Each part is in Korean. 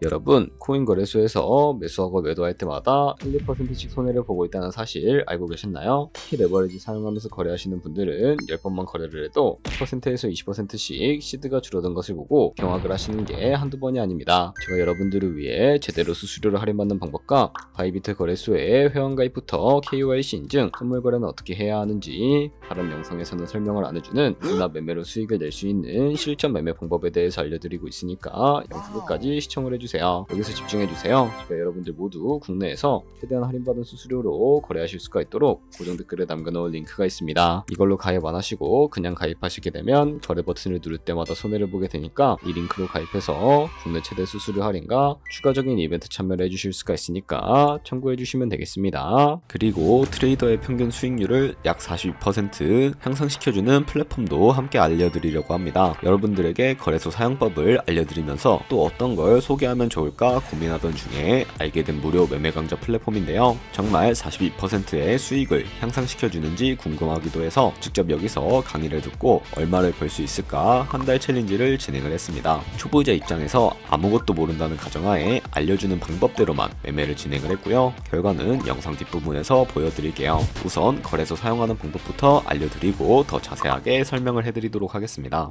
여러분, 코인 거래소에서 매수하고 매도할 때마다 1, 2%씩 손해를 보고 있다는 사실 알고 계셨나요? 특히 레버리지 사용하면서 거래하시는 분들은 10번만 거래를 해도 10%에서 20%씩 시드가 줄어든 것을 보고 경악을 하시는 게 한두 번이 아닙니다. 제가 여러분들을 위해 제대로 수수료를 할인받는 방법과 바이비트 거래소의 회원가입부터 KYC 인증, 선물 거래는 어떻게 해야 하는지 다른 영상에서는 설명을 안 해주는 눈앞 매매로 수익을 낼 수 있는 실전 매매 방법에 대해서 알려드리고 있으니까 영상 끝까지 시청을 해주세요. 여기서 집중해주세요. 제가 여러분들 모두 국내에서 최대한 할인받은 수수료로 거래하실 수가 있도록 고정 댓글에 남겨놓은 링크가 있습니다. 이걸로 가입 안 하시고 그냥 가입하시게 되면 거래 버튼을 누를 때마다 손해를 보게 되니까 이 링크로 가입해서 국내 최대 수수료 할인과 추가적인 이벤트 참여를 해주실 수가 있으니까 참고해주시면 되겠습니다. 그리고 트레이더의 평균 수익률을 약 42% 향상시켜주는 플랫폼도 함께 알려드리려고 합니다. 여러분들에게 거래소 사용법을 알려드리면서 또 어떤 걸 소개하면 좋을까 고민하던 중에 알게 된 무료 매매 강좌 플랫폼인데요. 정말 42%의 수익을 향상시켜주는지 궁금하기도 해서 직접 여기서 강의를 듣고 얼마를 벌 수 있을까 한 달 챌린지를 진행을 했습니다. 초보자 입장에서 아무것도 모른다는 가정하에 알려주는 방법대로만 매매를 진행을 했고요. 결과는 영상 뒷부분에서 보여드릴게요. 우선 거래소 사용하는 방법부터 알려드리고 더 자세하게 설명을 해드리도록 하겠습니다.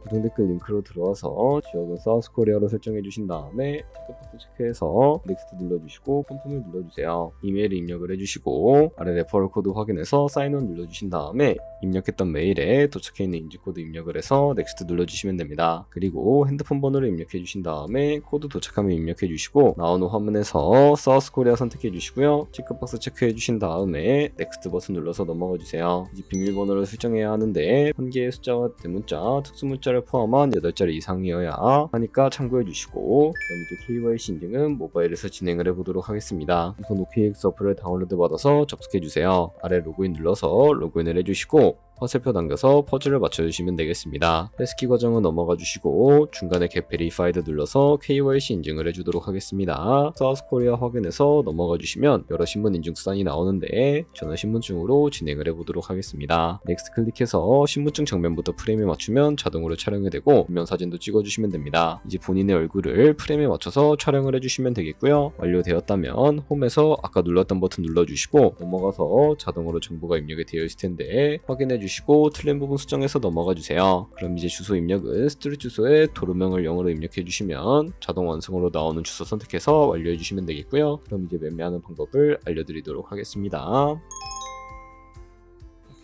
고정 댓글 링크로 들어와서 지역은 사우스코리아로 설정해 주신 다음에 체크박스 체크해서 넥스트 눌러주시고 컨펌을 눌러주세요. 이메일 입력을 해주시고 아래 레퍼럴 코드 확인해서 사인온 눌러주신 다음에 입력했던 메일에 도착해 있는 인증코드 입력을 해서 넥스트 눌러주시면 됩니다. 그리고 핸드폰 번호를 입력해 주신 다음에 코드 도착하면 입력해 주시고 나오는 화면에서 사우스코리아 선택해 주시고요. 체크박스 체크해 주신 다음에 넥스트 버튼 눌러서 넘어가 주세요. 이제 비밀번호를 설정해야 하는데 한 개의 숫자와 대문자, 특수문자를 포함한 8자리 이상이어야 하니까 참고해 주시고 그럼 이제 KYC 인증은 모바일에서 진행을 해보도록 하겠습니다. 우선 OKX 어플을 다운로드 받아서 접속해 주세요. 아래 로그인 눌러서 로그인을 해주시고 화살표 당겨서 퍼즐을 맞춰주시면 되겠습니다. 패스키 과정은 넘어가 주시고 중간에 get verified 눌러서 KYC 인증을 해주도록 하겠습니다. 사우스코리아 확인해서 넘어가 주시면 여러 신분 인증 수단이 나오는데 저는 신분증으로 진행을 해보도록 하겠습니다. 넥스트 클릭해서 신분증 정면부터 프레임에 맞추면 자동으로 촬영이 되고 뒷면 사진도 찍어주시면 됩니다. 이제 본인의 얼굴을 프레임에 맞춰서 촬영을 해주시면 되겠고요. 완료되었다면 홈에서 아까 눌렀던 버튼 눌러주시고 넘어가서 자동으로 정보가 입력이 되어 있을 텐데 확인해 주시고 틀린 부분 수정해서 넘어가 주세요. 그럼 이제 주소 입력은 스트릿 주소에 도로명을 0으로 입력해 주시면 자동 완성으로 나오는 주소 선택해서 완료해 주시면 되겠고요. 그럼 이제 매매하는 방법을 알려드리도록 하겠습니다.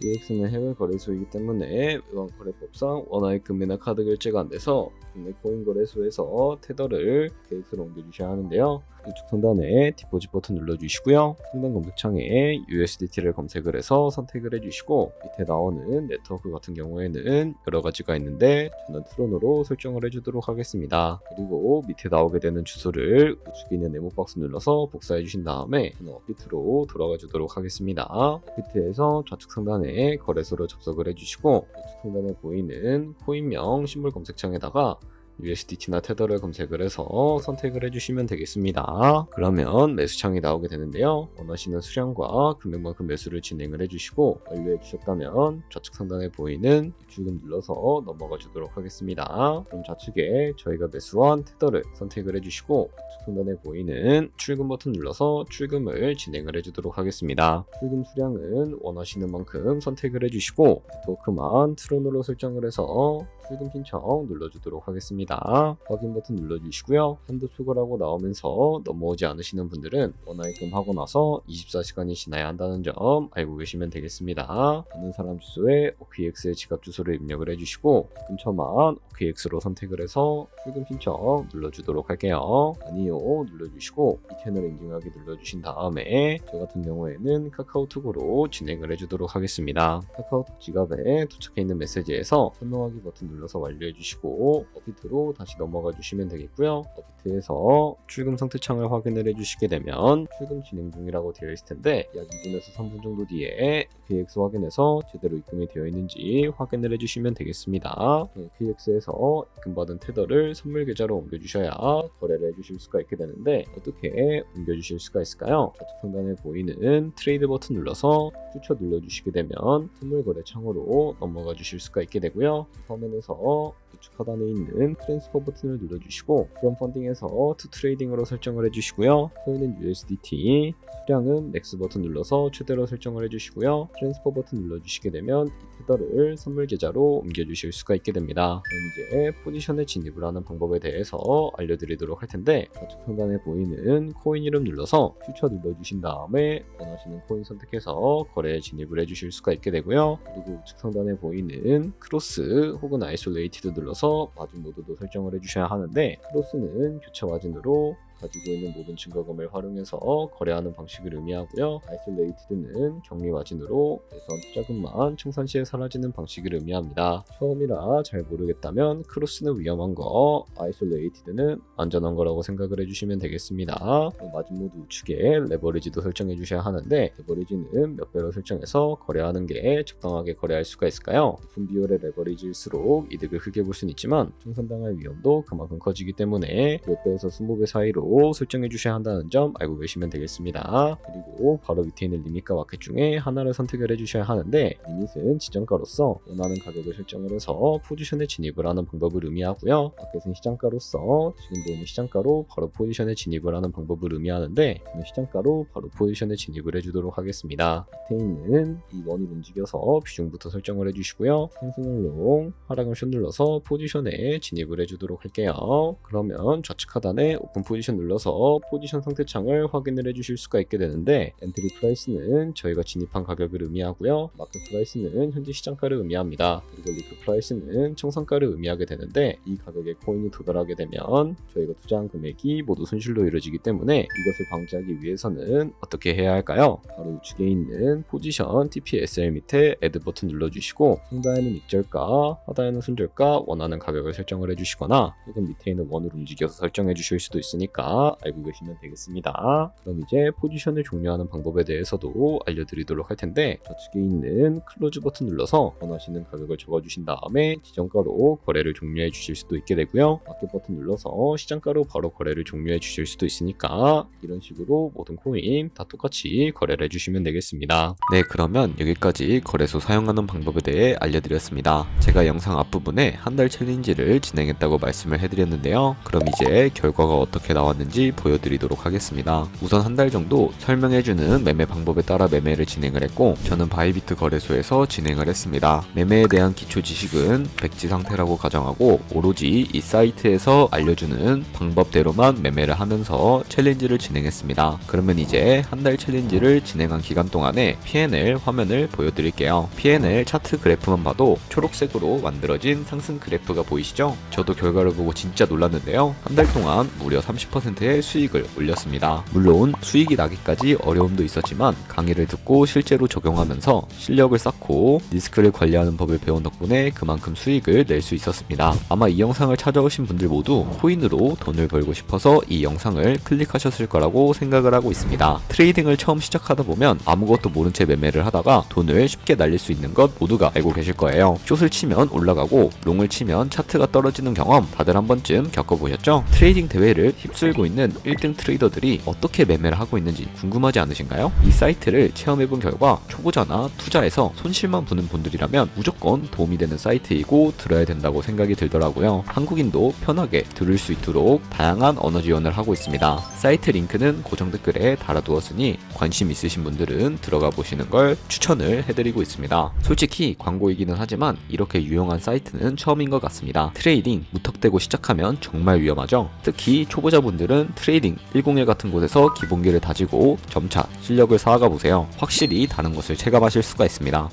BX는 해외 거래소이기 때문에 외환거래법상 원화의 금리나 카드 결제가 안 돼서 국내 코인 거래소에서 테더를 BX로 옮겨주셔야 하는데요. 우측 상단에 디포짓 버튼 눌러주시고요. 상단 검색창에 USDT를 검색을 해서 선택을 해주시고 밑에 나오는 네트워크 같은 경우에는 여러 가지가 있는데 저는 트론으로 설정을 해주도록 하겠습니다. 그리고 밑에 나오게 되는 주소를 우측에 있는 네모 박스 눌러서 복사해 주신 다음에 저는 업비트로 돌아가 주도록 하겠습니다. 업비트에서 좌측 상단에 거래소로 접속을 해주시고 우측 상단에 보이는 코인명 신물 검색창에다가 USDT나 테더를 검색을 해서 선택을 해주시면 되겠습니다. 그러면 매수창이 나오게 되는데요. 원하시는 수량과 금액만큼 매수를 진행을 해주시고 완료해 주셨다면 좌측 상단에 보이는 입출금 눌러서 넘어가 주도록 하겠습니다. 그럼 좌측에 저희가 매수한 테더를 선택을 해주시고 우측 상단에 보이는 출금 버튼 눌러서 출금을 진행을 해주도록 하겠습니다. 출금 수량은 원하시는 만큼 선택을 해주시고 토크만 트론으로 설정을 해서 출금 신청 눌러주도록 하겠습니다. 확인 버튼 눌러주시고요. 한도 초과라고 나오면서 넘어오지 않으시는 분들은 원화입금 하고 나서 24시간이 지나야 한다는 점 알고 계시면 되겠습니다. 받는 사람 주소에 OKX의 지갑 주소를 입력을 해주시고 입금처만 OKX로 선택을 해서 출금 신청 눌러주도록 할게요. 아니요 눌러주시고 이 채널 인증하기 눌러주신 다음에 저 같은 경우에는 카카오톡으로 진행을 해주도록 하겠습니다. 카카오톡 지갑에 도착해 있는 메시지에서 선동하기 버튼 눌러서 완료해 주시고 업비트로 다시 넘어가 주시면 되겠고요. 업비트에서 출금 상태 창을 확인을 해주시게 되면 출금 진행 중이라고 되어 있을 텐데 약 2분에서 3분 정도 뒤에 OKX 확인해서 제대로 입금이 되어 있는지 확인을 해주시면 되겠습니다. OKX에서 입금받은 테더를 선물 계좌로 옮겨주셔야 거래를 해주실 수가 있게 되는데 어떻게 옮겨주실 수가 있을까요? 좌측 상단에 보이는 트레이드 버튼 눌러서 추천 눌러주시게 되면 선물 거래 창으로 넘어가 주실 수가 있게 되고요. 화면에서 우측 하단에 있는 트랜스퍼 버튼을 눌러주시고 From Funding에서 To Trading으로 설정을 해주시고요. 코인은 USDT, 수량은 맥스 버튼 눌러서 최대로 설정을 해주시고요. 트랜스퍼 버튼 눌러주시게 되면 이 테더를 선물 계좌로 옮겨주실 수가 있게 됩니다. 그럼 이제 포지션에 진입을 하는 방법에 대해서 알려드리도록 할 텐데, 좌측 상단에 보이는 코인 이름 눌러서 퓨처 눌러주신 다음에 원하시는 코인 선택해서 거래에 진입을 해주실 수가 있게 되고요. 그리고 우측 상단에 보이는 크로스 혹은 아이솔레이티드 눌러서 마진 모드도 설정을 해주셔야 하는데, 크로스는 교차 마진으로 가지고 있는 모든 증거금을 활용해서 거래하는 방식을 의미하고요. 아이솔레이티드는 격리 마진으로 내선 투자금만 청산 시에 사라지는 방식을 의미합니다. 처음이라 잘 모르겠다면 크로스는 위험한 거, 아이솔레이티드는 안전한 거라고 생각을 해주시면 되겠습니다. 마진 모드 우측에 레버리지도 설정해 주셔야 하는데, 레버리지는 몇 배로 설정해서 거래하는 게 적당하게 거래할 수가 있을까요? 높은 비율의 레버리지일수록 이득을 크게 볼 수는 있지만 청산당할 위험도 그만큼 커지기 때문에 몇 배에서 20배 사이로 설정해 주셔야 한다는 점 알고 계시면 되겠습니다. 그리고 바로 밑에 있는 리밋과 마켓 중에 하나를 선택을 해주셔야 하는데, 리밋은 지정가로서 원하는 가격을 설정을 해서 포지션에 진입을 하는 방법을 의미하고요. 마켓은 시장가로서 지금 보이는 시장가로 바로 포지션에 진입을 하는 방법을 의미하는데, 저는 시장가로 바로 포지션에 진입을 해주도록 하겠습니다. 밑에 있는 이 원을 움직여서 비중부터 설정을 해주시고요. 상승을 롱, 하락을 숏 눌러서 포지션에 진입을 해주도록 할게요. 그러면 좌측 하단에 오픈 포지션 눌러서 포지션 상태창을 확인을 해주실 수가 있게 되는데, 엔트리 프라이스는 저희가 진입한 가격을 의미하고요. 마켓 프라이스는 현재 시장가를 의미합니다. 그리고 리크 프라이스는 청산가를 의미하게 되는데, 이 가격에 코인이 도달하게 되면 저희가 투자한 금액이 모두 손실로 이루어지기 때문에 이것을 방지하기 위해서는 어떻게 해야 할까요? 바로 우측에 있는 포지션 TPSL 밑에 애드 버튼 눌러주시고, 상단에는 익절가, 하단에는 손절가 원하는 가격을 설정을 해주시거나, 혹은 밑에 있는 원을 움직여서 설정해 주실 수도 있으니까 알고 계시면 되겠습니다. 그럼 이제 포지션을 종료하는 방법에 대해서도 알려드리도록 할 텐데, 좌측에 있는 클로즈 버튼 눌러서 원하시는 가격을 적어주신 다음에 지정가로 거래를 종료해 주실 수도 있게 되고요. 마켓 버튼 눌러서 시장가로 바로 거래를 종료해 주실 수도 있으니까 이런 식으로 모든 코인 다 똑같이 거래를 해주시면 되겠습니다. 네, 그러면 여기까지 거래소 사용하는 방법에 대해 알려드렸습니다. 제가 영상 앞부분에 한 달 챌린지를 진행했다고 말씀을 해드렸는데요. 그럼 이제 결과가 어떻게 나왔는지 보여드리도록 하겠습니다. 우선 한 달 정도 설명해주는 매매 방법에 따라 매매를 진행을 했고, 저는 바이비트 거래소에서 진행을 했습니다. 매매에 대한 기초 지식은 백지 상태라고 가정하고, 오로지 이 사이트에서 알려주는 방법대로만 매매를 하면서 챌린지를 진행했습니다. 그러면 이제 한 달 챌린지를 진행한 기간 동안에 P&L 화면을 보여드릴게요. P&L 차트 그래프만 봐도 초록색으로 만들어진 상승 그래프가 보이시죠? 저도 결과를 보고 진짜 놀랐는데요. 한 달 동안 무려 30%의 수익을 올렸습니다. 물론 수익이 나기까지 어려움도 있었지만 강의를 듣고 실제로 적용하면서 실력을 쌓고 리스크를 관리하는 법을 배운 덕분에 그만큼 수익을 낼 수 있었습니다. 아마 이 영상을 찾아오신 분들 모두 코인으로 돈을 벌고 싶어서 이 영상을 클릭하셨을 거라고 생각을 하고 있습니다. 트레이딩을 처음 시작하다 보면 아무것도 모른 채 매매를 하다가 돈을 쉽게 날릴 수 있는 것 모두가 알고 계실 거예요. 숏을 치면 올라가고 롱을 치면 차트가 떨어지는 경험 다들 한 번쯤 겪어보셨죠? 트레이딩 대회를 휩쓸고 있는 1등 트레이더들이 어떻게 매매를 하고 있는지 궁금하지 않으신가요? 이 사이트를 체험해본 결과 초보자나 투자에서 손실만 보는 분들이라면 무조건 도움이 되는 사이트이고 들어야 된다고 생각이 들더라고요. 한국인도 편하게 들을 수 있도록 다양한 언어 지원을 하고 있습니다. 사이트 링크는 고정 댓글에 달아두었으니 관심 있으신 분들은 들어가 보시는 걸 추천을 해드리고 있습니다. 솔직히 광고이기는 하지만 이렇게 유용한 사이트는 처음인 것 같습니다. 트레이딩 무턱대고 시작하면 정말 위험하죠. 특히 초보자분들은 트레이딩 101 같은 곳에서 기본기를 다지고 점차 실력을 쌓아가 보세요. 확실히 다른 것을 체감하실 수가 있습니다.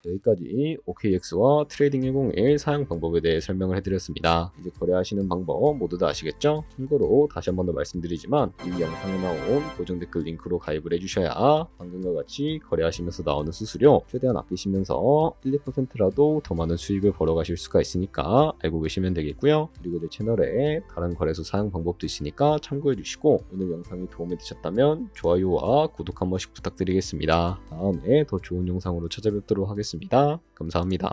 여기까지 OKX와 트레이딩 101 사용 방법에 대해 설명을 해드렸습니다. 이제 거래하시는 방법 모두 다 아시겠죠? 참고로 다시 한 번 더 말씀드리지만 이 영상에 나온 고정 댓글 링크로 가입을 해주셔야 방금과 같이 거래하시면서 나오는 수수료 최대한 아끼시면서 1, 2%라도 더 많은 수익을 벌어가실 수가 있으니까 알고 계시면 되겠고요. 그리고 내 채널에 다른 거래소 사용 방법도 있으니까 참고해주시고, 오늘 영상이 도움이 되셨다면 좋아요와 구독 한 번씩 부탁드리겠습니다. 다음에 더 좋은 영상으로 찾아뵙도록 하겠습니다. 감사합니다.